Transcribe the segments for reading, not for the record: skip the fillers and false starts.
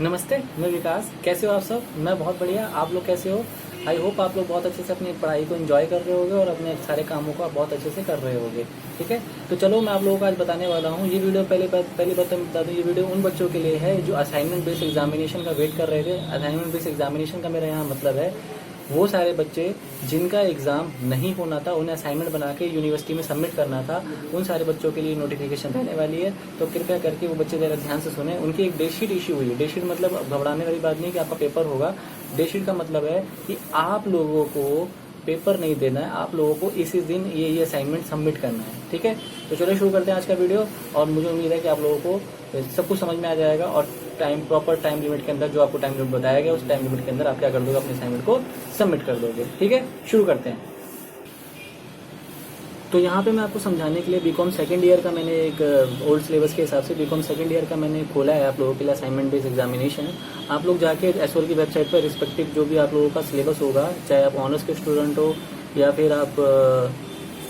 नमस्ते, मैं विकास। कैसे हो आप सब? मैं बहुत बढ़िया। आप लोग कैसे हो? आई होप आप लोग बहुत अच्छे से अपनी पढ़ाई को एंजॉय कर रहे होगे और अपने सारे कामों को आप बहुत अच्छे से कर रहे होगे। ठीक है, तो चलो मैं आप लोगों को आज बताने वाला हूँ। ये वीडियो पहली बात मैं बता दूँ, ये वीडियो उन बच्चों के लिए है जो असाइनमेंट बेस्ड एग्जामिनेशन का वेट कर रहे थे। असाइनमेंट बेस्ड एग्जामिनेशन का मेरा यहाँ मतलब है वो सारे बच्चे जिनका एग्ज़ाम नहीं होना था, उन्हें असाइनमेंट बना के यूनिवर्सिटी में सबमिट करना था, उन सारे बच्चों के लिए नोटिफिकेशन रहने वाली है। तो कृपया करके वो बच्चे ज़रा ध्यान से सुने। उनकी एक डेट शीट इशू हुई है। डेट शीट मतलब घबराने वाली बात नहीं कि आपका पेपर होगा। डेट शीट का मतलब है कि आप लोगों को पेपर नहीं देना है, आप लोगों को इसी दिन ये असाइनमेंट सबमिट करना है। ठीक है, तो चलो शुरू करते हैं आज का वीडियो। और मुझे उम्मीद है कि आप लोगों को सब कुछ समझ में आ जाएगा और प्रॉपर टाइम लिमिट के अंदर, जो आपको टाइम लिमिट बताया गया उस टाइम लिमिट के अंदर आप क्या कर दोगे, अपने असाइनमेंट को सबमिट कर दोगे। ठीक है, शुरू करते हैं। तो यहाँ पे मैं आपको समझाने के लिए बीकॉम सेकंड ईयर का मैंने एक ओल्ड सिलेबस के हिसाब से बीकॉम सेकंड ईयर का मैंने खोला है आप लोगों के लिए असाइनमेंट बेस्ड एग्जामिनेशन। आप लोग जाके एसओएल की वेबसाइट पर रिस्पेक्टिव जो भी आप लोगों का सिलेबस होगा, चाहे आप ऑनर्स के स्टूडेंट हो या फिर आप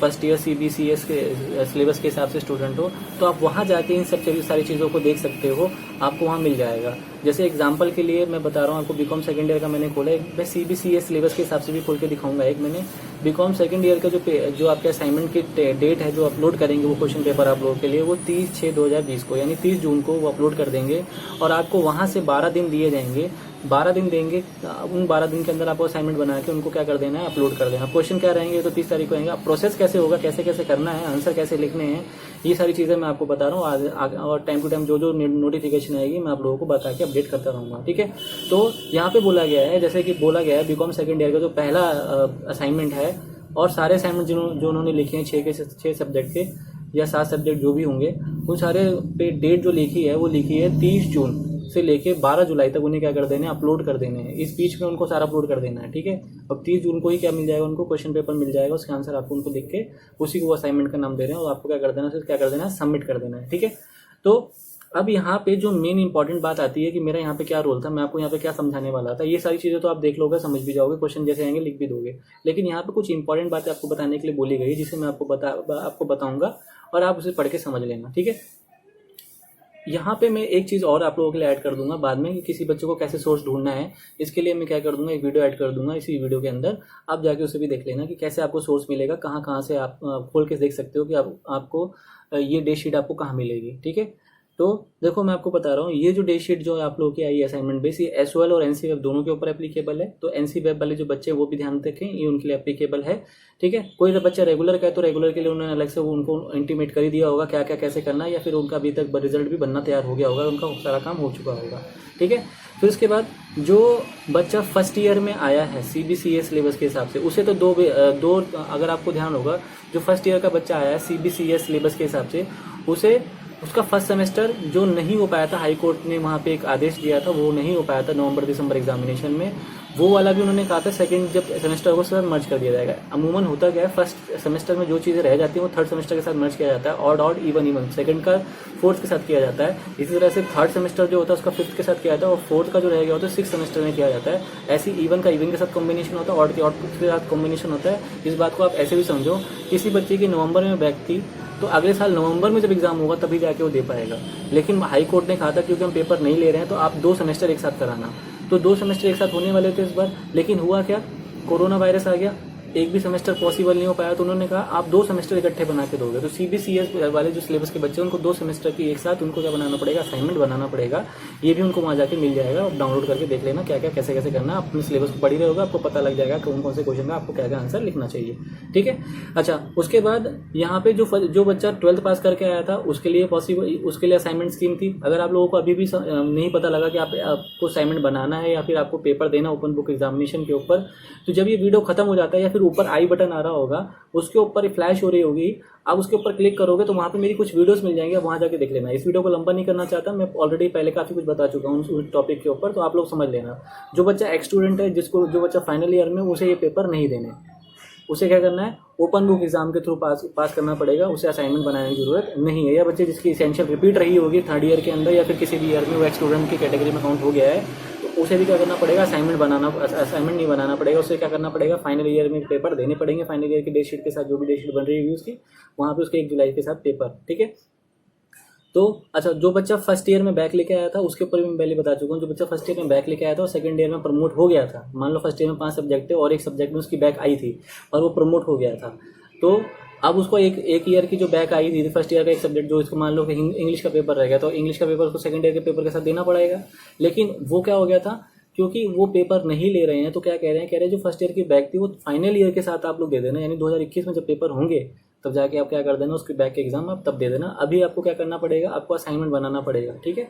फर्स्ट ईयर सीबीसीएस के सिलेबस के हिसाब से स्टूडेंट हो, तो आप वहाँ जाके इन सब सारी चीज़ों को देख सकते हो, आपको वहाँ मिल जाएगा। जैसे एग्जांपल के लिए मैं बता रहा हूँ आपको, बीकॉम सेकंड ईयर का मैंने खोला है। मैं सीबीसीएस सिलेबस के हिसाब से भी खोल के दिखाऊंगा। एक मैंने बीकॉम सेकंड ईयर का जो आपके असाइनमेंट की डेट है, जो अपलोड करेंगे वो क्वेश्चन पेपर आप लोगों के लिए, वो 30/6/2020 को यानी 30 जून को वो अपलोड कर देंगे। और आपको वहाँ से 12 दिन दिए जाएंगे। 12 दिन देंगे। उन 12 दिन के अंदर आपको असाइनमेंट बना के उनको क्या कर देना है, अपलोड कर देना। क्वेश्चन क्या रहेंगे तो 30 तारीख को आएंगे। प्रोसेस कैसे होगा, कैसे कैसे करना है, आंसर कैसे लिखने हैं, ये सारी चीज़ें मैं आपको बता रहा हूँ। और टाइम टू टाइम जो नोटिफिकेशन आएगी मैं आप लोगों को बता के अपडेट करता रहूँगा। ठीक है, तो यहाँ पे बोला गया है, जैसे कि बोला गया है बीकॉम सेकंड ईयर का जो पहला असाइनमेंट है, और सारे असाइनमेंट जो उन्होंने लिखे हैं 6 सब्जेक्ट के या 7 सब्जेक्ट जो भी होंगे, उन सारे पे डेट जो लिखी है वो लिखी है 30 जून से लेके 12 जुलाई तक उन्हें क्या कर देने हैं, अपलोड कर देने हैं। इस बीच में उनको सारा अपलोड कर देना है। ठीक है, अब 30 जून को ही क्या मिल जाएगा उनको, क्वेश्चन पेपर मिल जाएगा, उसका आंसर आपको उनको लिख के उसी को असाइनमेंट का नाम दे रहे हैं और आपको क्या कर देना है, क्या कर देना है, सबमिट कर देना है। ठीक है, तो अब यहाँ पे जो मेन इंपॉर्टेंट बात आती है कि मेरा यहाँ पे क्या रोल था, मैं आपको यहाँ पे क्या समझाने वाला था। ये सारी चीज़ें तो आप देख लोगे, समझ भी जाओगे, क्वेश्चन जैसे आएंगे लिख भी दोगे, लेकिन यहाँ पे कुछ इंपॉर्टेंट बातें आपको बताने के लिए बोली गई जिसे मैं आपको बताऊंगा और आप उसे पढ़ के समझ लेना। ठीक है, यहाँ पे मैं एक चीज़ और आप लोगों के लिए ऐड कर दूंगा बाद में कि किसी बच्चे को कैसे सोर्स ढूंढना है। इसके लिए मैं क्या कर दूंगा, एक वीडियो ऐड कर दूंगा इसी वीडियो के अंदर, आप जाके उसे भी देख लेना कि कैसे आपको सोर्स मिलेगा, कहाँ कहाँ से आप खोल के देख सकते हो कि आपको ये डेट शीट आपको कहाँ मिलेगी। ठीक है, तो देखो मैं आपको बता रहा हूँ, ये जो डेट शीट जो आप लोगों की आई है असाइनमेंट बेस, ये एसओएल और एनसी वेब दोनों के ऊपर एप्लीकेबल है। तो एनसी वेब वाले जो बच्चे वो भी ध्यान रखें, ये उनके लिए एप्लीकेबल है। ठीक है, कोई बच्चा रेगुलर का है तो रेगुलर के लिए उन्होंने अलग से उनको इंटीमेट कर ही दिया होगा क्या क्या कैसे करना है, या फिर उनका अभी तक रिजल्ट भी बनना तैयार हो गया होगा, उनका सारा काम हो चुका होगा। ठीक है, फिर उसके बाद जो बच्चा फर्स्ट ईयर में आया है सीबीसीएस सिलेबस के हिसाब से, उसे तो दो अगर आपको ध्यान होगा, जो फर्स्ट ईयर का बच्चा आया है सीबीसीएस सिलेबस के हिसाब से, उसे उसका फर्स्ट सेमेस्टर जो नहीं हो पाया था, हाई कोर्ट ने वहाँ पे एक आदेश दिया था, वो नहीं हो पाया था नवंबर-दिसंबर एग्जामिनेशन में, वो वाला भी उन्होंने कहा था सेकंड जब सेमेस्टर होगा उसके साथ मर्ज कर दिया जाएगा। अमूमन होता क्या है, फर्स्ट सेमेस्टर में जो चीज़ें रह जाती हैं वो थर्ड सेमेस्टर के साथ मर्ज किया जाता है, ऑड इवन सेकंड का फोर्थ के साथ किया जाता है। इसी तरह से थर्ड सेमेस्टर जो होता है उसका फिफ्थ के साथ किया जाता है, और फोर्थ का जो रह गया होता है सिक्स सेमेस्टर में किया जाता है। ऐसी इवन का इवन के साथ कॉम्बिनेशन होता है, ऑड के साथ कॉम्बिनेशन होता है। इस बात को आप ऐसे भी समझो, किसी बच्चे की नवंबर में बैक थी तो अगले साल नवंबर में जब एग्जाम होगा तभी जाके वो दे पाएगा। लेकिन हाई कोर्ट ने कहा था क्योंकि हम पेपर नहीं ले रहे हैं तो आप 2 सेमेस्टर एक साथ कराना। तो 2 सेमेस्टर एक साथ होने वाले थे इस बार, लेकिन हुआ क्या, कोरोना वायरस आ गया, एक भी सेमेस्टर पॉसिबल नहीं हो पाया, तो उन्होंने कहा आप 2 सेमेस्टर इकट्ठे बना के दोगे। तो सीबीसीएस वाले जो सिलेबस के बच्चे उनको 2 सेमेस्टर की एक साथ उनको क्या बनाना पड़ेगा, असाइनमेंट बनाना पड़ेगा। ये भी उनको वहाँ जाके मिल जाएगा, आप डाउनलोड करके देख लेना क्या क्या कैसे कैसे करना। अपने सिलेबस को पढ़ी रहे होगा, आपको पता लग जाएगा कौन कौन से क्वेश्चन का आपको क्या क्या आंसर लिखना चाहिए। ठीक है, अच्छा उसके बाद यहाँ पे जो बच्चा 12th पास करके आया था उसके लिए उसके लिए असाइनमेंट स्कीम थी। अगर आप लोगों को अभी भी नहीं पता लगा कि आपको असाइनमेंट बनाना है या फिर आपको पेपर देना ओपन बुक एग्जामिनेशन के ऊपर, तो जब ये वीडियो खत्म हो जाता है या फिर ऊपर आई बटन आ रहा होगा, उसके ऊपर फ्लैश हो रही होगी, आप उसके ऊपर क्लिक करोगे तो वहाँ पे मेरी कुछ वीडियोस मिल जाएंगे, वहाँ जाके देख लेना। इस वीडियो को लंबा नहीं करना चाहता, मैं ऑलरेडी पहले काफ़ी कुछ बता चुका हूँ उस टॉपिक के ऊपर, तो आप लोग समझ लेना। जो बच्चा एक्स स्टूडेंट है, जो बच्चा फाइनल ईयर में, उसे ये पेपर नहीं देने, उसे क्या करना है, ओपन बुक एग्जाम के थ्रू पास करना पड़ेगा, उसे असाइनमेंट बनाने की जरूरत नहीं है। या बच्चे जिसकी एसेंशियल रिपीट रही होगी थर्ड ईयर के अंदर या फिर किसी भी ईयर में वो एक्स स्टूडेंट की कैटेगरी में काउंट हो गया है, तो उसे भी क्या करना पड़ेगा, असाइनमेंट नहीं बनाना पड़ेगा, उसे क्या करना पड़ेगा, फाइनल ईयर में पेपर देने पड़ेंगे। फाइनल ईयर की डेट शीट के साथ जो भी डेट शीट बन रही होगी उसकी, वहाँ पे उसके 1 जुलाई के साथ पेपर। ठीक है, तो अच्छा, जो बच्चा फर्स्ट ईयर में बैक लेके आया था उसके ऊपर भी मैं पहले बता चुका हूँ। जो बच्चा फर्स्ट ईयर में बैक लेके आया था और सेकंड ईयर में प्रमोट हो गया था, मान लो फर्स्ट ईयर में 5 सब्जेक्ट है और एक सब्जेक्ट में उसकी बैक आई थी और वो प्रमोट हो गया था, तो अब उसको एक ईयर की जो बैक आई थी फर्स्ट ईयर का एक सब्जेक्ट, जो इसको मान लो कि इंग्लिश का पेपर रह गया, तो इंग्लिश का पेपर उसको सेकंड ईयर के पेपर के साथ देना पड़ेगा। लेकिन वो क्या हो गया था, क्योंकि वो पेपर नहीं ले रहे हैं, तो क्या कह रहे हैं जो फर्स्ट ईयर की बैक थी वो फाइनल ईयर के साथ आप लोग दे देना, यानी 2021 में जब पेपर होंगे तब जाके आप क्या कर देना, उसके बैक के एग्जाम आप तब दे देना। अभी आपको क्या करना पड़ेगा, आपको असाइनमेंट बनाना पड़ेगा, ठीक है।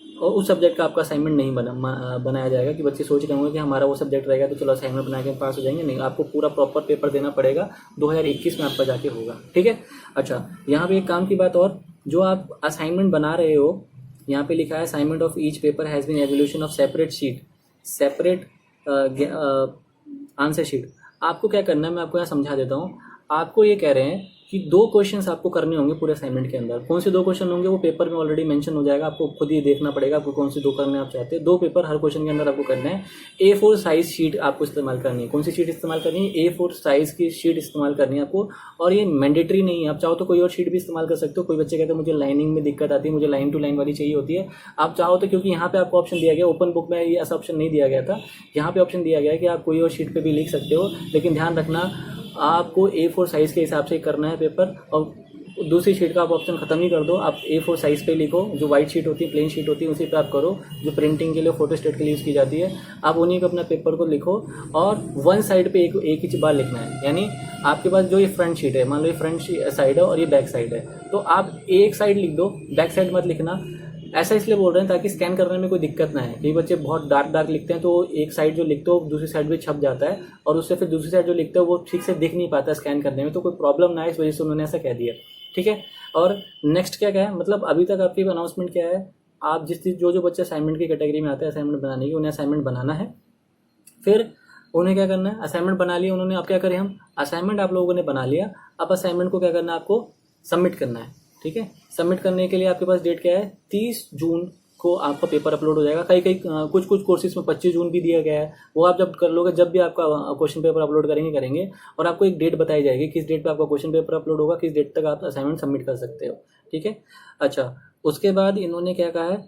और उस सब्जेक्ट का आपका असाइनमेंट नहीं बनाया जाएगा कि बच्चे सोच रहे होंगे कि हमारा वो सब्जेक्ट रहेगा तो चलो असाइनमेंट बना के पास हो जाएंगे। नहीं, आपको पूरा प्रॉपर पेपर देना पड़ेगा, 2021 में आपका जाके होगा, ठीक है। अच्छा, यहाँ पे एक काम की बात और, जो आप असाइनमेंट बना रहे हो, यहाँ पे लिखा है assignment of each paper has been evolution of separate sheet, separate answer sheet. आपको क्या करना है, मैं आपको यहाँ समझा देता हूँ। आपको ये कह रहे हैं कि 2 क्वेश्चंस आपको करने होंगे पूरे असाइनमेंट के अंदर। कौन से 2 क्वेश्चन होंगे वो पेपर में ऑलरेडी मेंशन हो जाएगा, आपको खुद ही देखना पड़ेगा आपको कौन से 2 करने आप चाहते हैं। 2 पेपर हर क्वेश्चन के अंदर आपको करना है। A4 साइज शीट आपको इस्तेमाल करनी है। कौन सी शीट इस्तेमाल करनी है, A4 साइज की शीट इस्तेमाल करनी है आपको। और ये मैंडेटरी नहीं है, आप चाहो तो कोई और शीट भी इस्तेमाल कर सकते हो। कोई बच्चे कहते हैं मुझे लाइनिंग में दिक्कत आती है, मुझे लाइन टू लाइन वाली चाहिए होती है, आप चाहो तो, क्योंकि यहाँ पे आपको ऑप्शन दिया गया, ओपन बुक में ये ऐसा ऑप्शन नहीं दिया गया था, यहाँ पे ऑप्शन दिया गया है कि आप कोई और शीट पे भी लिख सकते हो। लेकिन ध्यान रखना, आपको A4 साइज़ के हिसाब से करना है पेपर, और दूसरी शीट का आप ऑप्शन खत्म ही कर दो, आप A4 साइज़ पे लिखो। जो वाइट शीट होती है, प्लेन शीट होती है, उसी पे आप करो। जो प्रिंटिंग के लिए, फोटो स्टेट के लिए यूज़ की जाती है, आप उन्हीं को अपना पेपर को लिखो। और वन साइड पे एक ही बार लिखना है, यानी आपके पास जो ये फ्रंट शीट है, मान लो ये फ्रंट साइड है और ये बैक साइड है, तो आप एक साइड लिख दो, बैक साइड मत लिखना। ऐसा इसलिए बोल रहे हैं ताकि स्कैन करने में कोई दिक्कत ना है। कई बच्चे बहुत डार्क लिखते हैं, तो एक साइड जो लिखते हो दूसरी साइड भी छप जाता है, और उससे फिर दूसरी साइड जो लिखते हो वो ठीक से दिख नहीं पाता स्कैन करने में, तो कोई प्रॉब्लम ना है, इस वजह से उन्होंने ऐसा कह दिया, ठीक है। और नेक्स्ट क्या है, मतलब अभी तक आपकी अनाउंसमेंट क्या है, आप जो बच्चे असाइनमेंट की कैटेगरी में आते हैं असाइनमेंट बनाने की, उन्हें असाइनमेंट बनाना है। फिर उन्हें क्या करना है, असाइनमेंट बना लिया उन्होंने, अब क्या करें हम, असाइनमेंट आप लोगों ने बना लिया, अब असाइनमेंट को क्या करना है, आपको सबमिट करना है, ठीक है। सबमिट करने के लिए आपके पास डेट क्या है, 30 जून को आपका पेपर अपलोड हो जाएगा। कुछ कोर्सेज में 25 जून भी दिया गया है, वो आप जब कर लोगे, जब भी आपका क्वेश्चन पेपर अपलोड करेंगे, और आपको एक डेट बताई जाएगी किस डेट पे आपका क्वेश्चन पेपर अपलोड होगा, किस डेट तक आप असाइनमेंट सबमिट कर सकते हो, ठीक है। अच्छा, उसके बाद इन्होंने क्या कहा है,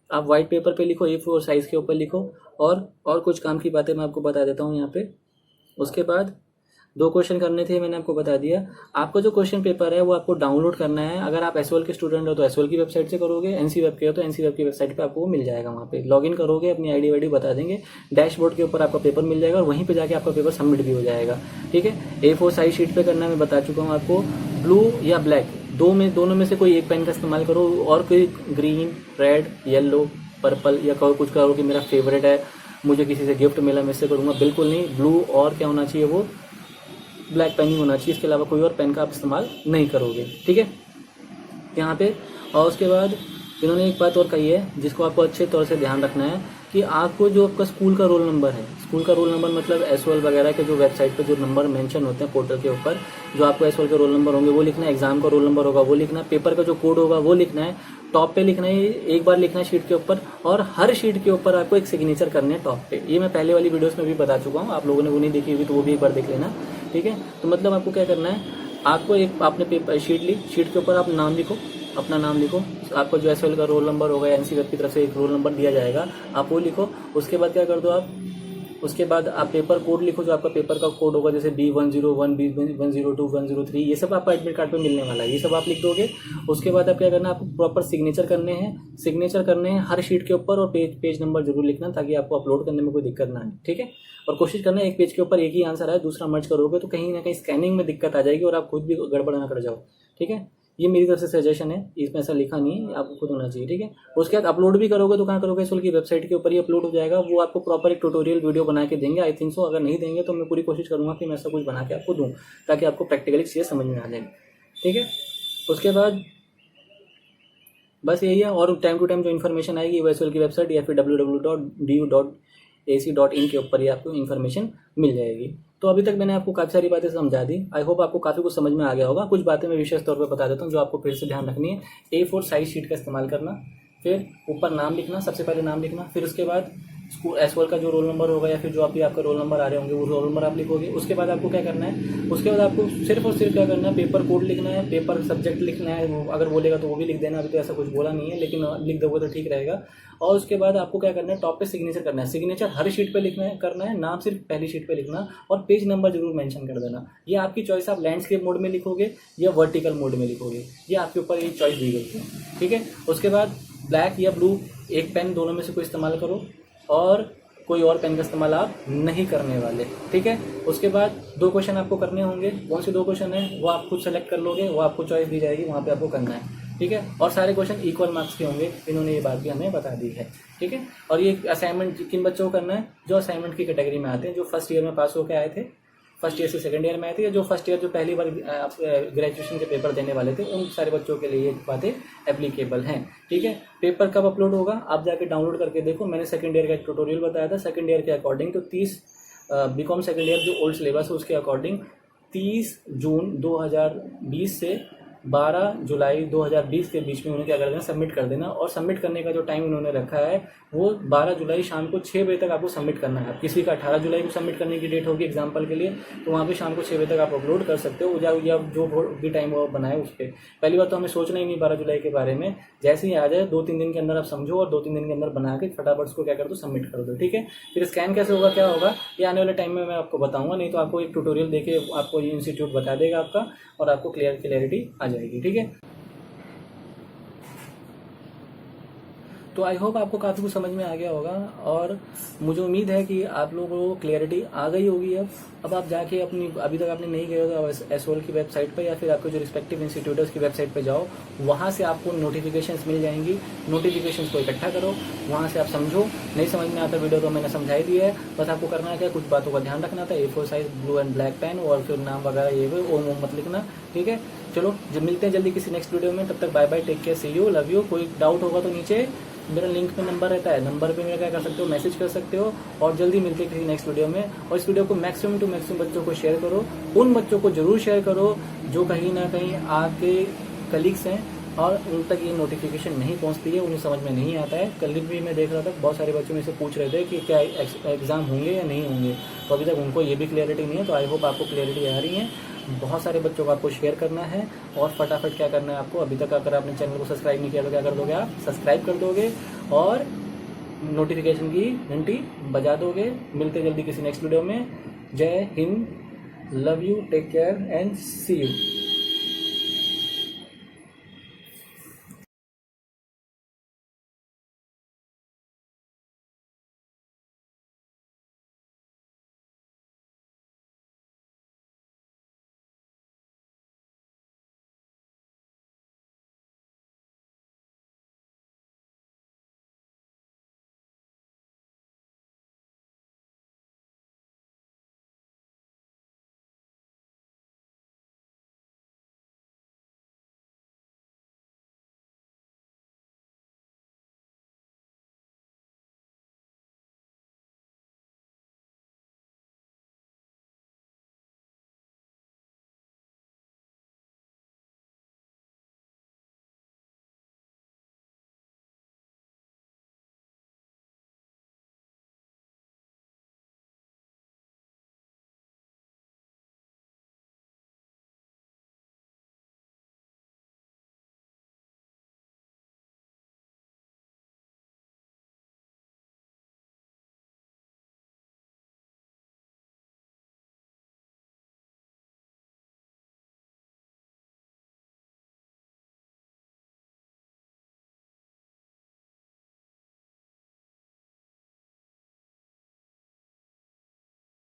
आप व्हाइट पेपर पे लिखो, A4 साइज़ के ऊपर लिखो, और कुछ काम की बातें मैं आपको बता देता हूँ यहाँ पे। उसके बाद 2 क्वेश्चन करने थे, मैंने आपको बता दिया। आपका जो क्वेश्चन पेपर है वो आपको डाउनलोड करना है। अगर आप एसओएल के स्टूडेंट हो तो एसओएल की वेबसाइट से करोगे, एनसी वेब के हो तो एनसी वेब की वेबसाइट पे आपको वो मिल जाएगा। वहाँ पे लॉगिन करोगे, अपनी आईडी वाईडी बता देंगे, डैशबोर्ड के ऊपर आपका पेपर मिल जाएगा और वहीं पे जाके आपका पेपर सबमिट भी हो जाएगा, ठीक है। A4 साइज शीट पे करना मैं बता चुका हूँ आपको। ब्लू या ब्लैक दोनों में से कोई एक पेन का इस्तेमाल करो, और कोई ग्रीन, रेड, येलो, पर्पल या कुछ करो कि मेरा फेवरेट है, मुझे किसी से गिफ्ट मिला मैं इससे करूँगा, बिल्कुल नहीं। ब्लू और क्या होना चाहिए, वो ब्लैक पेन ही होना चाहिए, इसके अलावा कोई और पेन का आप इस्तेमाल नहीं करोगे, ठीक है, यहाँ पे। और उसके बाद इन्होंने एक बात और कही है जिसको आपको अच्छे तौर से ध्यान रखना है, कि आपको जो आपका स्कूल का रोल नंबर है, स्कूल का रोल नंबर मतलब एसओएल वगैरह के जो वेबसाइट पे जो नंबर मेंशन होते हैं पोर्टल के ऊपर, जो आपको एसओएल के रोल नंबर होंगे वो लिखना है, एग्जाम का रोल नंबर होगा वो लिखना है, पेपर का जो कोड होगा वो लिखना है, टॉप पे लिखना है, एक बार लिखना है शीट के ऊपर, और हर शीट के ऊपर आपको एक सिग्नेचर करने है टॉप पे। ये मैं पहले वाली वीडियोस में भी बता चुका हूँ, आप लोगों ने वो नहीं देखी हुई तो वो भी एक बार देख लेना, ठीक है। तो मतलब आपको क्या करना है, आपको एक आपने पेपर शीट ली, शीट के ऊपर आप नाम लिखो, अपना नाम लिखो, आपको जो एसएल का रोल नंबर होगा, एनसी वेब की तरफ से एक रोल नंबर दिया जाएगा, आप वो लिखो। उसके बाद क्या कर दो आप, उसके बाद आप पेपर कोड लिखो, जो आपका पेपर का कोड होगा, जैसे B101, B102, 103, ये सब आपका एडमिट कार्ड पे मिलने वाला है, ये सब आप लिख दोगे। उसके बाद आप क्या करना है, आपको प्रॉपर सिग्नेचर करने हैं हर शीट के ऊपर, और पेज नंबर जरूर लिखना ताकि आपको अपलोड करने में कोई दिक्कत ना आए, ठीक है। और कोशिश करना है एक पेज के ऊपर एक ही आंसर आए, दूसरा मर्ज करोगे तो कहीं ना कहीं स्कैनिंग में दिक्कत आ जाएगी और आप खुद भी गड़बड़ ना कर जाओ, ठीक है। ये मेरी तरफ से सजेशन है, इसमें ऐसा लिखा नहीं है, आपको खुद होना चाहिए, ठीक है। उसके बाद अपलोड भी करोगे तो कहाँ करोगे, एसओएल की वेबसाइट के ऊपर ही अपलोड हो जाएगा, वो आपको प्रॉपर एक ट्यूटोरियल वीडियो बना के देंगे, आई थिंक सो। अगर नहीं देंगे तो मैं पूरी कोशिश करूंगा कि मैं ऐसा कुछ बना के आपको दूँ, ताकि आपको प्रैक्टिकली चीज़ें समझ में आ जाए, ठीक है। उसके बाद बस यही है, और टाइम टू टाइम जो इन्फॉर्मेशन आएगी वो एसओएल की वेबसाइट या फिर www.du.ac.in के ऊपर ही आपको इन्फॉर्मेशन मिल जाएगी। तो अभी तक मैंने आपको काफ़ी सारी बातें समझा दी, आई होप आपको काफ़ी कुछ समझ में आ गया होगा। कुछ बातें मैं विशेष तौर पर बता देता हूँ जो आपको फिर से ध्यान रखनी है। A4 साइज शीट का इस्तेमाल करना, फिर ऊपर नाम लिखना, सबसे पहले नाम लिखना, फिर उसके बाद एसओएल का जो रोल नंबर होगा या फिर जो आपका रोल नंबर आ रहे होंगे वो रोल नंबर आप लिखोगे। उसके बाद आपको क्या करना है, उसके बाद आपको सिर्फ और सिर्फ क्या करना है, पेपर कोड लिखना है, पेपर सब्जेक्ट लिखना है। वो अगर बोलेगा तो वो भी लिख देना, अभी तो ऐसा कुछ बोला नहीं है, लेकिन लिख दोगे तो ठीक रहेगा। और उसके बाद आपको क्या करना है, टॉप पे सिग्नेचर करना है। सिग्नेचर हर शीट पे लिखना है, करना है, नाम सिर्फ पहली शीट पे लिखना और पेज नंबर जरूर मेंशन कर देना। ये आपकी चॉइस, आप लैंडस्केप मोड में लिखोगे या वर्टिकल मोड में लिखोगे, ये आपके ऊपर ये चॉइस दी गई है, ठीक है। उसके बाद ब्लैक या ब्लू एक पेन दोनों में से कोई इस्तेमाल करो और कोई और पेन का इस्तेमाल आप नहीं करने वाले, ठीक है। उसके बाद 2 क्वेश्चन आपको करने होंगे। कौन से 2 क्वेश्चन है वो आप खुद सेलेक्ट कर लोगे, वो आपको चॉइस दी जाएगी, वहाँ पे आपको करना है, ठीक है। और सारे क्वेश्चन इक्वल मार्क्स के होंगे, इन्होंने ये बात भी हमें बता दी है, ठीक है। और ये असाइनमेंट किन बच्चों को करना है, जो असाइनमेंट की कैटेगरी में आते हैं, जो फर्स्ट ईयर में पास होकर आए थे, फर्स्ट ईयर से सेकंड ईयर में आए थे, या जो फर्स्ट ईयर जो पहली बार ग्रेजुएशन के पेपर देने वाले थे, उन सारे बच्चों के लिए ये बातें एप्लीकेबल हैं, ठीक है। पेपर कब अपलोड होगा आप जाके डाउनलोड करके देखो। मैंने सेकंड ईयर का एक ट्यूटोरियल बताया था, सेकंड ईयर के अकॉर्डिंग तो 30 बीकॉम सेकंड ईयर जो ओल्ड सिलेबस है उसके अकॉर्डिंग 30 जून 2020 से 12 जुलाई 2020 के बीच में उन्हें क्या कर देना, सबमिट कर देना। और सबमिट करने का जो टाइम उन्होंने रखा है वो 12 जुलाई शाम को 6 बजे तक आपको सबमिट करना है। किसी का 18 जुलाई को सबमिट करने की डेट होगी एग्जाम्पल के लिए, तो वहाँ पे शाम को 6 बजे तक आप अपलोड कर सकते हो, या जो भी टाइम वो बनाए उस पर। पहली बात तो हमें सोचना ही नहीं 12 जुलाई के बारे में, जैसे ही आ जाए 2-3 दिन के अंदर आप समझो और 2-3 दिन के अंदर बना के फटाफट उसको क्या कर दो, सबमिट कर दो, ठीक है। फिर स्कैन कैसे होगा, क्या होगा, ये आने वाले टाइम में मैं आपको बताऊंगा, नहीं तो आपको एक ट्यूटोरियल देके आपको ये इंस्टीट्यूट बता देगा आपका और आपको क्लियरिटी आ जाएगी, ठीक है। तो आई होप आपको काफ़ी कुछ समझ में आ गया होगा और मुझे उम्मीद है कि आप लोगों को क्लियरिटी आ गई होगी। अब आप जाके अपनी, अभी तक आपने नहीं गए हो तो एसओएल की वेबसाइट पर या फिर आपके जो रिस्पेक्टिव इंस्टीट्यूटर्स की वेबसाइट पर जाओ, वहाँ से आपको नोटिफिकेशंस मिल जाएंगी। नोटिफिकेशंस को इकट्ठा करो, वहाँ से आप समझो। नहीं समझ में आता वीडियो तो मैंने समझाई दी है, बस आपको करना है क्या, कुछ बातों का ध्यान रखना था। A4 size blue and black pen और फिर नाम वगैरह ये वो ओम मत लिखना, ठीक है। चलो जब मिलते हैं जल्दी किसी नेक्स्ट वीडियो में, तब तक bye bye, take care, see you, love you. कोई डाउट होगा तो नीचे मेरा लिंक पे नंबर रहता है, नंबर पे मेरा क्या कर सकते हो, मैसेज कर सकते हो। और जल्दी मिलते हैं किसी नेक्स्ट वीडियो में। और इस वीडियो को मैक्सिमम टू मैक्सिमम बच्चों को शेयर करो, उन बच्चों को जरूर शेयर करो जो कहीं ना कहीं आपके कलीग्स हैं और उन तक ये नोटिफिकेशन नहीं पहुंचती है, उन्हें समझ में नहीं आता है। कल भी मैं देख रहा था बहुत सारे बच्चों में से पूछ रहे थे कि क्या एग्जाम होंगे या नहीं होंगे, तो अभी तक उनको ये भी क्लियरिटी नहीं है। तो आई होप आपको क्लियरिटी आ रही है। बहुत सारे बच्चों को आपको शेयर करना है और फटाफट क्या करना है आपको, अभी तक अगर आपने चैनल को सब्सक्राइब नहीं किया तो क्या कर दोगे, आप सब्सक्राइब कर दोगे और नोटिफिकेशन की घंटी बजा दोगे। मिलते जल्दी किसी नेक्स्ट वीडियो में। जय हिंद, love you, take care and see you.